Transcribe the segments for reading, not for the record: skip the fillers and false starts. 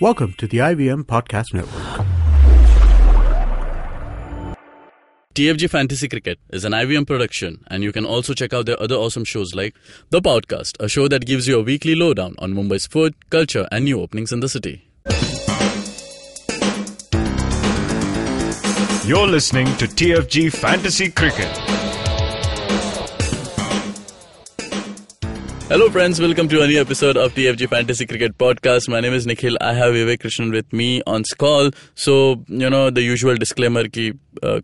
Welcome to the IVM Podcast Network. TFG Fantasy Cricket is an IVM production, and you can also check out their other awesome shows like The Podcast, a show that gives you a weekly lowdown on Mumbai's food, culture, and new openings in the city. You're listening to TFG Fantasy Cricket. Hello friends, welcome to a new episode of TFG Fantasy Cricket Podcast. My name is Nikhil. I have Vivek Krishnan with me on call. So, the usual disclaimer ki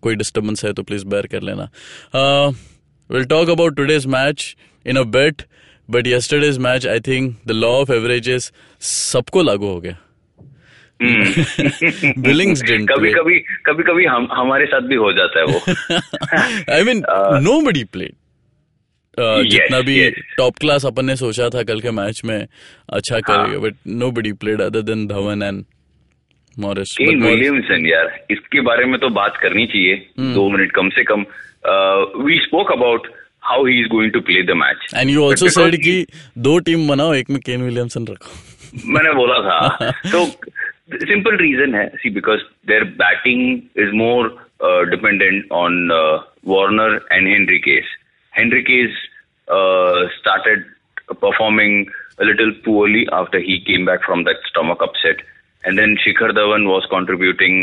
koi disturbance hai to please bear kar lena. We'll talk about today's match in a bit. But yesterday's match, I think the law of averages sabko lagu ho gaya. Billings didn't play. कभी हमारे साथ भी हो जाता है वो. I mean, nobody played. जितना भी टॉप क्लास अपन ने सोचा था कल के मैच में अच्छा करेगा, but nobody played other than Dhawan and Morris. Kane Williamson यार, इसके बारे में तो बात करनी चाहिए 2 मिनट कम से कम. We spoke about how he is going to play the match and you also said कि 2 टीम बनाओ, एक में केन विलियमसन रखो. मैंने बोला था. तो सिंपल रीजन है, see because their batting is more dependent on Warner and Henriques. Henriquez started performing a little poorly after he came back from that stomach upset, and then Shikhar Dhawan was contributing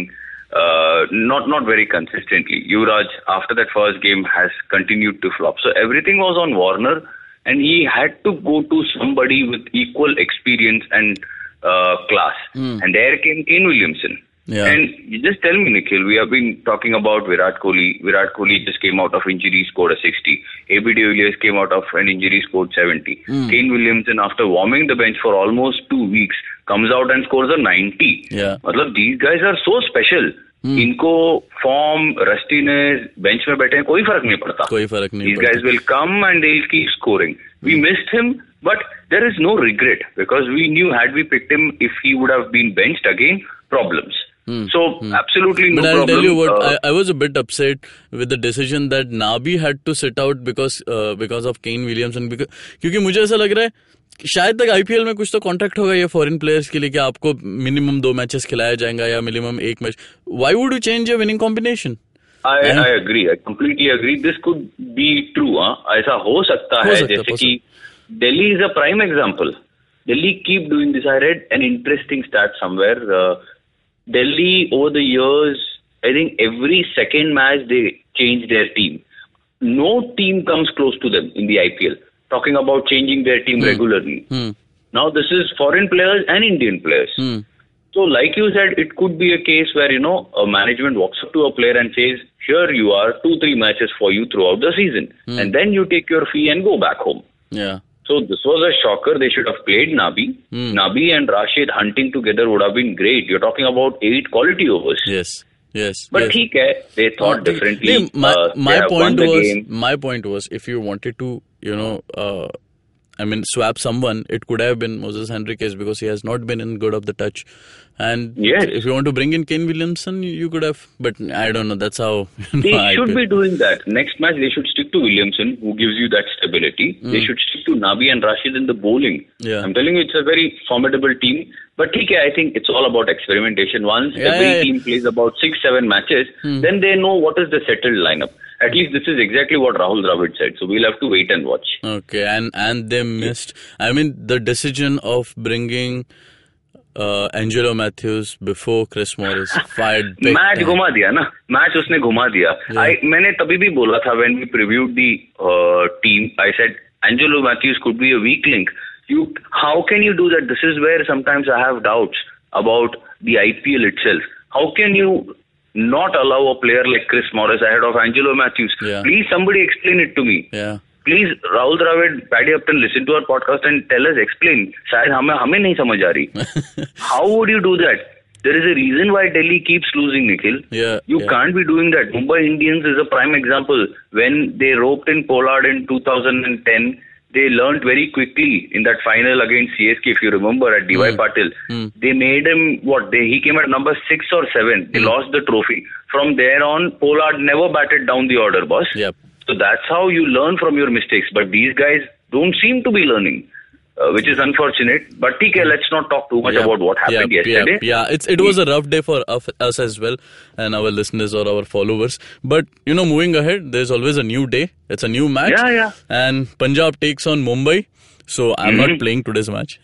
not very consistently. Yuvraj, after that first game, has continued to flop. So everything was on Warner, and he had to go to somebody with equal experience and class. And there came Kane Williamson. Yeah. And you just tell me, Nikhil, we have been talking about Virat Kohli. Virat Kohli just came out of injury, scored a 60. AB de Villiers came out of an injury, scored 70. Kane Williamson, after warming the bench for almost 2 weeks, comes out and scores a 90. Yeah. मतलब these guys are so special. इनको form, rustiness, bench में बैठे हैं, कोई फर्क नहीं पड़ता. These guys will come and they'll keep scoring. We missed him, but there is no regret because we knew had we picked him, if he would have been benched again, problems. So absolutely no problem. But I'll tell you what, I was a bit upset with the decision that Nabi had to sit out because of Kane Williamson. क्योंकि मुझे ऐसा लग रहा है शायद तक IPL में कुछ तो कॉन्ट्रैक्ट होगा ये फॉरेन प्लेयर्स के लिए कि आपको मिनिमम 2 मैचेस खिलाया जाएगा या minimum 1 match. Why would you change your winning combination? I agree. I completely agree. This could be true. ऐसा हो सकता है जैसे कि Delhi is a prime example. Delhi keep doing this. I read an interesting stat somewhere. Delhi, over the years, I think every second match they change their team. No team comes close to them in the IPL. Talking about changing their team regularly. Now this is foreign players and Indian players. So like you said, it could be a case where, a management walks up to a player and says, here you are, 2-3 matches for you throughout the season. And then you take your fee and go back home. Yeah. So this was a shocker. They should have played Nabi. Nabi and Rashid hunting together would have been great. You're talking about 8 quality overs. Yes. But theek hai, they thought differently. My point was, if you wanted to, swap someone, it could have been Moses Henriquez because he has not been in good of the touch. And if you want to bring in Kane Williamson, you could have. But I don't know. That's how. They should be doing that. Next match, they should stick to Williamson, who gives you that stability. They should stick to Nabi and Rashid in the bowling. Yeah. I'm telling you, it's a very formidable team. But I think it's all about experimentation. Once every team plays about 6-7 matches, then they know what is the settled lineup. At least this is exactly what Rahul Dravid said. So we'll have to wait and watch. Okay, and they missed. The decision of bringing Angelo Matthews before Chris Morris fired. Match घुमा दिया ना. Match उसने घुमा दिया. मैंने तभी भी बोला था when we previewed the team. I said Angelo Matthews could be a weak link. How can you do that? This is where sometimes I have doubts about the IPL itself. How can you not allow a player like Chris Morris ahead of Angelo Matthews? Please, somebody explain it to me. Please, Rahul Dravid, Paddy Upton, listen to our podcast and tell us, explain. शायद हमें नहीं समझ आ रही. How would you do that? There is a reason why Delhi keeps losing, Nikhil. You can't be doing that. Mumbai Indians is a prime example. When they roped in Pollard in 2010, they learnt very quickly in that final against CSK, if you remember, at DY Patil. They made him, he came at number 6 or 7. They lost the trophy. From there on, Pollard never batted down the order, boss. So that's how you learn from your mistakes. But these guys don't seem to be learning. which is unfortunate. But TK, let's not talk too much about what happened yesterday. Yeah, it was a rough day for us as well, and our listeners or our followers. But moving ahead, there's always a new day. It's a new match. Yeah. And Punjab takes on Mumbai. So I'm not playing today's match.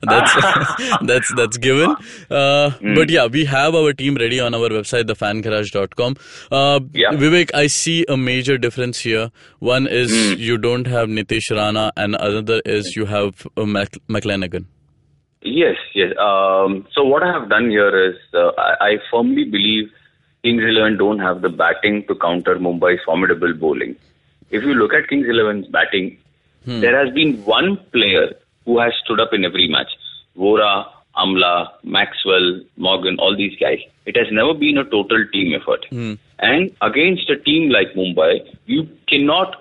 that's given. But yeah, we have our team ready on our website, thefangarage.com. Vivek, I see a major difference here. One is you don't have Nitish Rana, and another is you have McClenaghan. Yes. So what I have done here is I firmly believe Kings 11 don't have the batting to counter Mumbai's formidable bowling. If you look at Kings 11's batting, there has been one player who has stood up in every match. Vora, Amla, Maxwell, Morgan, all these guys. It has never been a total team effort. And against a team like Mumbai, you cannot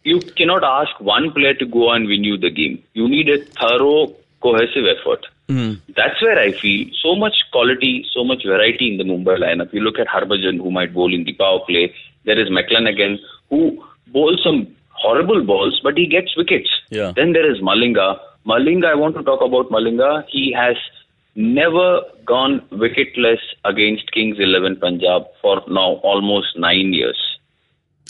ask one player to go and win you the game. You need a thorough, cohesive effort. That's where I feel so much quality, so much variety in the Mumbai lineup. You look at Harbhajan, who might bowl in the power play. There is McClenaghan, who bowls some horrible balls, but he gets wickets. Yeah. Then there is Malinga. I want to talk about Malinga. He has never gone wicketless against Kings 11 Punjab for now almost 9 years.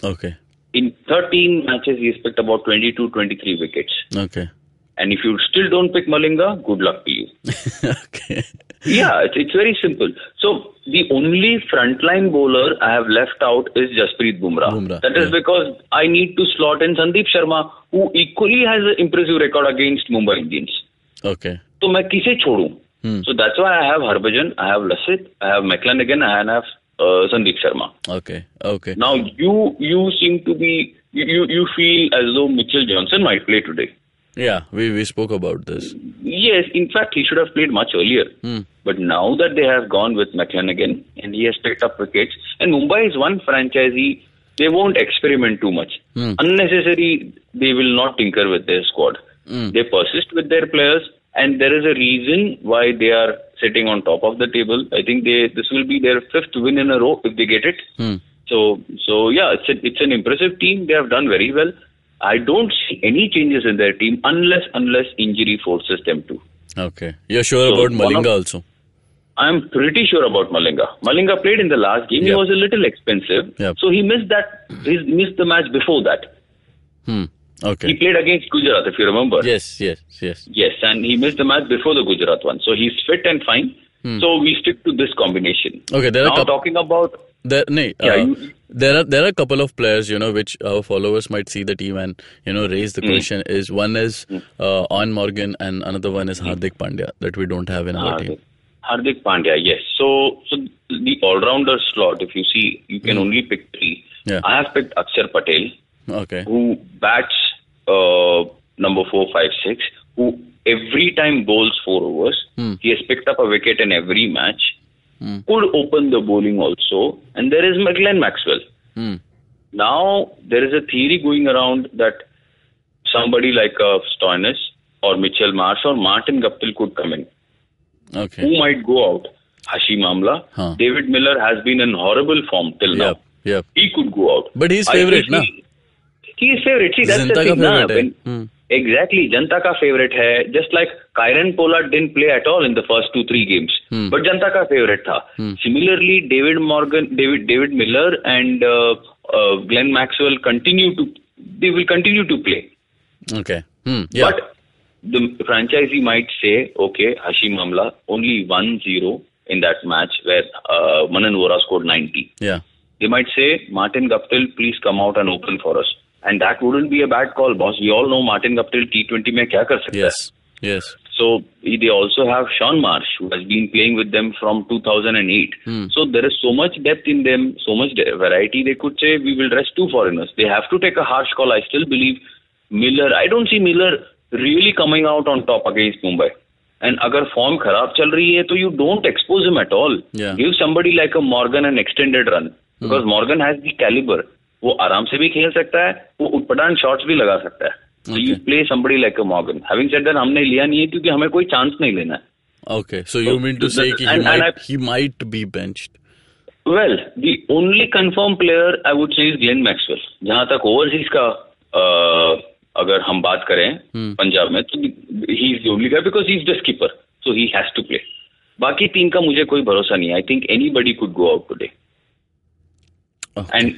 Okay. In 13 matches, he's picked about 22-23 wickets. Okay. And if you still don't pick Malinga, good luck to you. Okay. Yeah, it's very simple. So the only frontline bowler I have left out is Jasprit Bumrah. That is because I need to slot in Sandeep Sharma, who equally has an impressive record against Mumbai Indians. Okay. So I kise chodu? So that's why I have Harbhajan, I have Lassit, I have McClenaghan, and I have Sandeep Sharma. Okay. Now you seem to be you feel as though Mitchell Johnson might play today. Yeah, we spoke about this. Yes, in fact, he should have played much earlier. But now that they have gone with McClenaghan and he has picked up wickets, and Mumbai is one franchisee, they won't experiment too much. Unnecessary, they will not tinker with their squad. They persist with their players, and there is a reason why they are sitting on top of the table. I think this will be their 5th win in a row if they get it. So yeah, it's an impressive team. They have done very well. I don't see any changes in their team unless injury forces them to. Okay. You're sure about Malinga also? I'm pretty sure about Malinga. Malinga played in the last game. He was a little expensive. So he missed the match before that. Okay. He played against Gujarat, if you remember. Yes. Yes, and he missed the match before the Gujarat one. So he's fit and fine. So we stick to this combination. Okay. Talking about... There are a couple of players, which our followers might see the team and, raise the question. One is On Morgan and another one is Hardik Pandya that we don't have in our team. Hardik Pandya, yes. So the all-rounder slot, if you see, you can only pick 3. Yeah. I have picked Akshar Patel, who bats number 4, 5, 6, who every time bowls 4 overs. He has picked up a wicket in every match. Could open the bowling also. And there is Glenn Maxwell. Now, there is a theory going around that somebody like Stoinis or Mitchell Marsh or Martin Guptill could come in. Okay. Who might go out? Hashim Amla. David Miller has been in horrible form till now. Yep. He could go out. But he's favorite, na? He is favorite. See, that's the thing. Exactly. Janta ka favorite hai. Just like Kieron Pollard didn't play at all in the first 2-3 games. But Janta ka favorite tha. Similarly, David Miller and Glenn Maxwell will continue to play. Okay. Yeah. But the franchisee might say, okay, Hashim Amla, only 1-0 in that match where Manan Vora scored 90. Yeah. They might say, Martin Guptill, please come out and open for us. And that wouldn't be a bad call, boss. We all know Martin Guptill T20 mein kya kar sakta hai. Yes. So they also have Sean Marsh, who has been playing with them from 2008. So there is so much depth in them, so much variety. They could say, we will rest 2 foreigners. They have to take a harsh call. I still believe Miller. I don't see Miller really coming out on top against Mumbai. And agar form kharab chal rahi hai, so you don't expose him at all. Yeah. Give somebody like a Morgan an extended run. Because Morgan has the caliber. वो आराम से भी खेल सकता है, वो उटपटांग shots भी लगा सकता है. So you play somebody like a Morgan. Having said that, हमने लिया नहीं है क्योंकि हमें कोई चांस नहीं लेना है. Okay, so you mean to say he might be benched? Well, the only confirmed player I would say is Glenn Maxwell. जहाँ तक overseas का अगर हम बात करें पंजाब में, तो he is the only guy because he is the skipper, so he has to play. बाकी 3 का मुझे कोई भरोसा नहीं है. I think anybody could go out today. And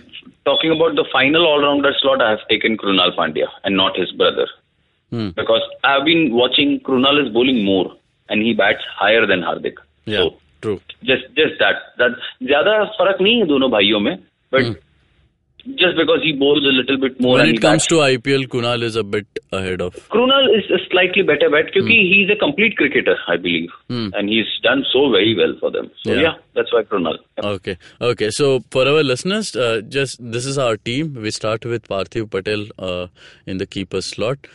talking about the final allrounder slot, I have taken Krunal Pandya and not his brother, because I have been watching. Krunal is bowling more and he bats higher than Hardik. Yeah, so true. just that ज्यादा फर्क नहीं है दोनों भाइयों में, but just because he bowls a little bit more. When and it comes to IPL, Kunal is a bit ahead of. Krunal is a slightly better bet because he's a complete cricketer, I believe, and he's done so very well for them. So yeah that's why Krunal. Yeah. Okay. So for our listeners, just this is our team. We start with Parthiv Patel in the keeper slot.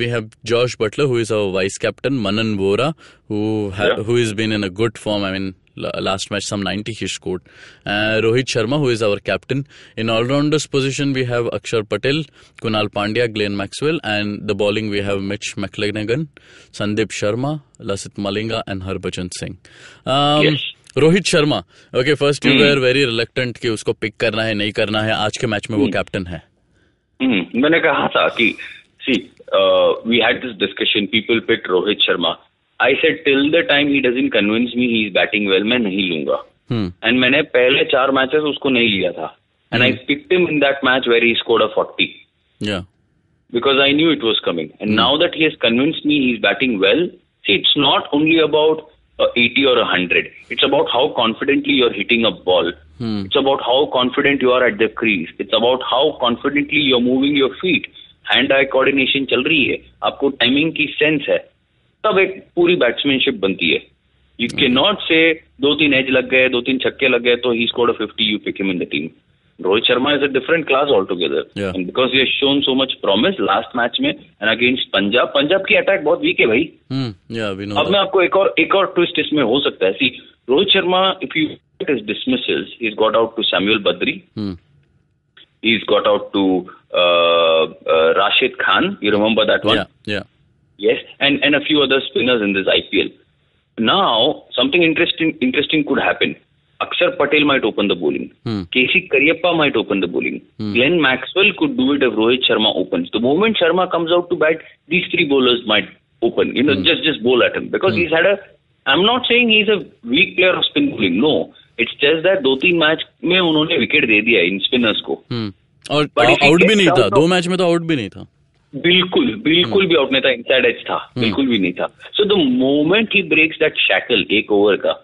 We have Josh Butler, who is our vice captain. Manan Vora, who has been in a good form. I mean, last match some 90 he scored. Rohit Sharma, who is our captain. In all-rounders position we have Akshar Patel, Kunal Pandya, Glenn Maxwell, and the bowling we have Mitch McLagan, Sandeep Sharma, Lasith Malinga and Harbhajan Singh. Yes. Rohit Sharma, okay, first you were very reluctant कि उसको pick करना है नहीं करना है. आज के match में वो कैप्टन है. मैंने कहा था कि see we had this discussion, people picked Rohit Sharma. I said till the time he doesn't convince me he is batting well, मैं नहीं लूंगा. And मैंने पहले 4 मैचेस उसको नहीं लिया था. And I picked him in that match where he scored a 40. Yeah. Because I knew it was coming. And now that he has convinced me he's batting well, see, it's not only about 80 or 100. It's about how confidently you're hitting a ball. It's about how confident you are at the crease. It's about how confidently you're moving your feet. Hand-eye coordination चल रही है. आपको timing की sense है. तब एक पूरी बैट्समैनशिप बनती है. You cannot say 2-3 एज लग गए, 2-3 छक्के लग गए तो he scored a 50, you pick him in the team. Rohit Sharma is a different class altogether. Yeah. And because he has shown so much promise last match में and against Punjab की attack बहुत week है भाई. Yeah, we know. अब मैं आपको एक और ट्विस्ट इसमें हो सकता है. See, Rohit Sharma, if you look at his dismissals, he's got out to Samuel Badri. He's got out to Rashid Khan. You remember that one? Yeah. Yes, and a few other spinners in this IPL. Now, something interesting could happen. Akshar Patel might open the bowling. KC Karyappa might open the bowling. Glenn Maxwell could do it if Rohit Sharma opens. The moment Sharma comes out to bat, these 3 bowlers might open. Just bowl at him. Because he's had I'm not saying he's a weak player of spin bowling. No. It's just that 2-3 match में उन्होंने wicket दे दिया इन spinners को. और out भी नहीं था. 2 match में तो आउट भी नहीं था. बिल्कुल भी आउट नहीं था. इनसाइड एज था. बिल्कुल भी नहीं था. So the moment he breaks that shackle एक ओवर का,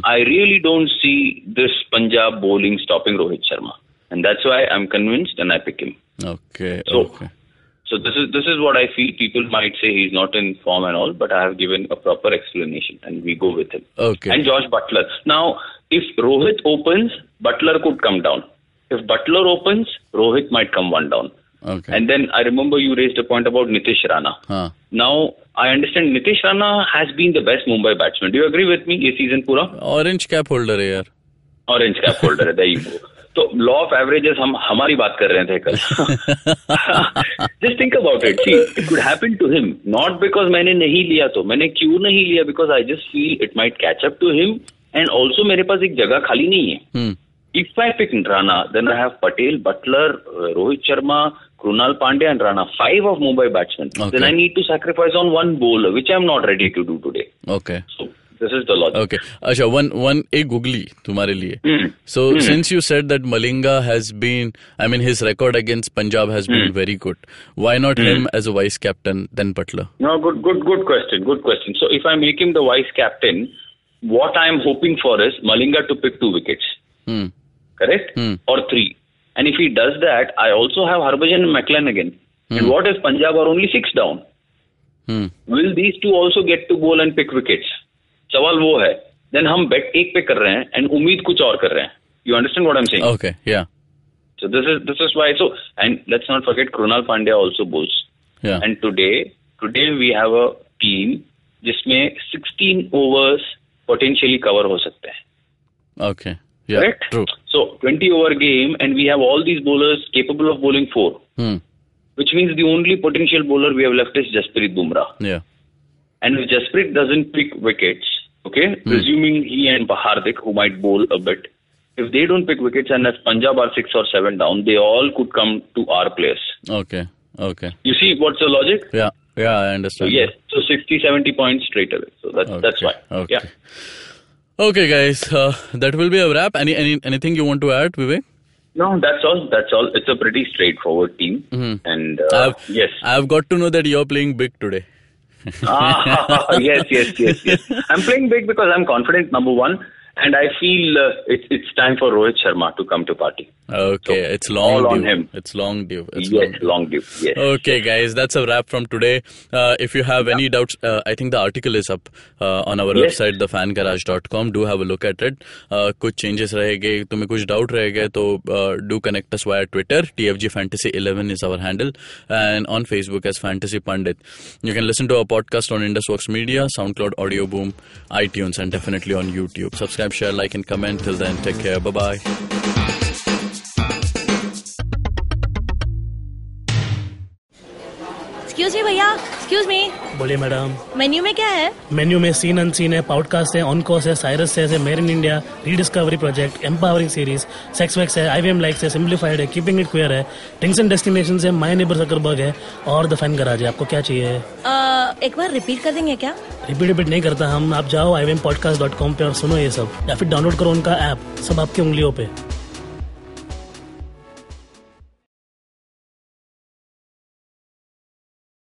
I really don't see this Punjab bowling stopping Rohit Sharma, and that's why I'm convinced and I pick him. Okay. So this is what I feel. People might say he's not in form and all, but I have given a proper explanation, and we go with him. Okay. And Josh Butler. Now, if Rohit opens, Butler could come down. If Butler opens, Rohit might come 1 down. Okay. And then I remember you raised a point about Nitish Rana. Now, I understand Nitish Rana has been the best Mumbai batsman. Do you agree with me? ये season पूरा? Orange cap holder है यार. Orange cap holder है. There you go. तो law of averages हम हमारी बात कर रहे थे कल. Just think about it. See, it could happen to him. Not because मैंने नहीं लिया तो. मैंने क्यों नहीं लिया? Because I just feel it might catch up to him. And also मेरे पास एक जगह खाली नहीं है. If I pick Rana, then I have Patel, Butler, Rohit Sharma, Krunal Pandya and Rana. 5 of Mumbai batsmen. Okay. Then I need to sacrifice on 1 bowler, which I'm not ready to do today. Okay. So this is the logic. Okay. Asha, one एक googly तुम्हारे लिए. So since you said that Malinga has been, his record against Punjab has been very good. Why not him as a vice captain then Butler? No, good question. Good question. So if I make him the vice captain, what I am hoping for is Malinga to pick 2 wickets. Correct? Or 3. And if he does that, I also have Harbhajan and McLagan. And what if Punjab are only 6 down? Will these 2 also get to bowl and pick wickets? सवाल वो है. Then हम bet 1 पे कर रहे हैं and उम्मीद कुछ और कर रहे हैं. You understand what I'm saying? Okay, yeah. So this is why. So, and let's not forget Krunal Pandya also bowls. Yeah. And today we have a team जिसमें 16 overs potentially cover हो सकते हैं. Okay. Yeah, correct? True. So 20 over game and we have all these bowlers capable of bowling 4. Which means the only potential bowler we have left is Jasprit Bumrah. Yeah. And if Jasprit doesn't pick wickets, okay, presuming he and Hardik, who might bowl a bit, if they don't pick wickets and if Punjab are 6 or 7 down, they all could come to our place. Okay. Okay. You see what's the logic? Yeah, I understand. Yes, so 60-70 points straight away. So that's why. Okay. Yeah. Okay, guys, that will be a wrap. Anything you want to add, Vivek? No, that's all. It's a pretty straightforward team. And yes. I've got to know that you're playing big today. Yes. I'm playing big because I'm confident, number one. And I feel it's time for Rohit Sharma to come to party. Okay, so it's long all due. on him. It's long due. Long due. Yes. Okay, guys, that's a wrap from today. If you have any doubts, I think the article is up on our website, thefangarage.com. Do have a look at it. कुछ changes रहेंगे, तुम्हें कुछ doubt रहेगा तो do connect us via Twitter. TFG Fantasy 11 is our handle, and on Facebook as Fantasy Pandit. You can listen to our podcast on IndusVox Media, SoundCloud, Audio Boom, iTunes, and definitely on YouTube. Subscribe, share, like, and comment. Till then, take care. Bye-bye. Excuse me भैया, excuse me. बोलिए madam. Menu में क्या है? Menu में scene unseen है, podcast है, on course है, Cyrus है, made in India, rediscovery project, empowering series, sex wax है, IVM लाइक्स है, सिंप्लीफाइड है, कीपिंग इट क्वियर है, थिंग्स एंड डेस्टिनेशंस है, माय नेबर जकरबर्ग है और द फैन गैराज है। आपको क्या चाहिए? एक बार रिपीट कर देंगे क्या? रिपीट नहीं करता हम। आप जाओ IVMpodcast.com पे और सुनो ये सब, या फिर डाउनलोड करो उनका ऐप, सब आपकी उंगलियों पे।